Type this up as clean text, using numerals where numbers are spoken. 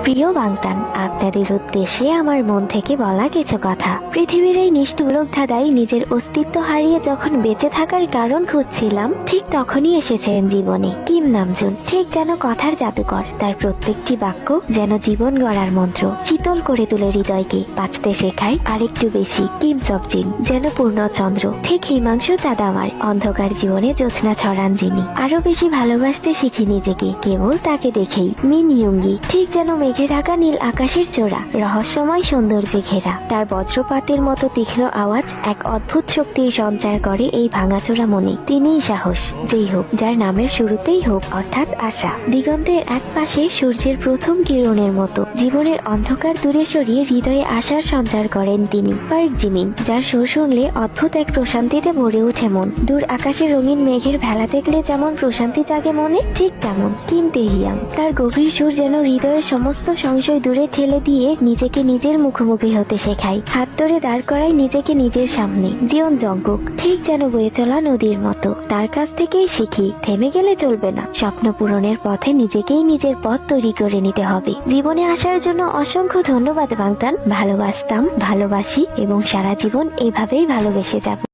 প্রিয় বাংতান, আপনাদের উদ্দেশ্যে আমার মন থেকে বলা কিছু কথা। পৃথিবীর এই নিষ্ঠুর ধাঁধায় নিজের অস্তিত্ব হারিয়ে যখন বেঁচে থাকার কারণ খুঁজছিলাম, ঠিক তখনই এসেছেন জীবনে কিম নামজুন। ঠিক যেন কথার জাদুকর, তার প্রত্যেকটি বাক্য যেন জীবন গড়ার মন্ত্র, শীতল করে তুলে হৃদয়কে, বাঁচতে শেখায় আরেকটু বেশি। কিম সবজিন যেন পূর্ণচন্দ্র, ঠিক হিমাংশু চাঁদ আমার অন্ধকার জীবনে জ্যোৎস্না ছড়ান যিনি। আরো বেশি ভালোবাসতে শিখি নিজেকে কেবল তাকে দেখেই। মিন ইয়ুঙ্গি ঠিক যেন মেঘে ঢাকা নীল আকাশের চূড়া, রহস্যময় সৌন্দর্যে ঘেরা। তার বজ্রপাতের মতো তীক্ষ্ণ আওয়াজ এক অদ্ভুত শক্তির সঞ্চার করে এই ভাঙাচোরা মনে। তিনিই সাহস, যেই হোক যার নামের শুরুতেই হোক অর্থাৎ আশা। দিগন্তের এক পাশে সূর্যের প্রথম কিরণের মতো জীবনের অন্ধকার দূরে সরিয়ে হৃদয়ে আশার সঞ্চার করেন তিনি। পার্ক জিমিন, যার সুর শুনলে অদ্ভুত এক প্রশান্তিতে ভরে ওঠে মন। দূর আকাশে রঙিন মেঘের ভেলা দেখলে যেমন প্রশান্তি জাগে মনে, ঠিক তেমন কিম তেহিয়াং। তার গভীর সুর যেন হৃদয়ের সমস্ত সংশয় দূরে ঠেলে দিয়ে নিজেকে নিজের মুখোমুখি হতে শেখায়, হাত ধরে দাঁড় করায় নিজেকে নিজের সামনে। জিওন জঙ্কুক ঠিক যেন বয়ে চলা নদীর মতো, তার কাছ থেকেই শিখি থেমে গেলে চলবে না, স্বপ্ন পূরণের পথে নিজেকেই নিজের পথ তৈরি করে নিতে হবে। জীবনে আসার জন্য অসংখ্য ধন্যবাদ বাংতান। ভালোবাসতাম, ভালোবাসি এবং সারা জীবন এভাবেই ভালোবেসে যাব।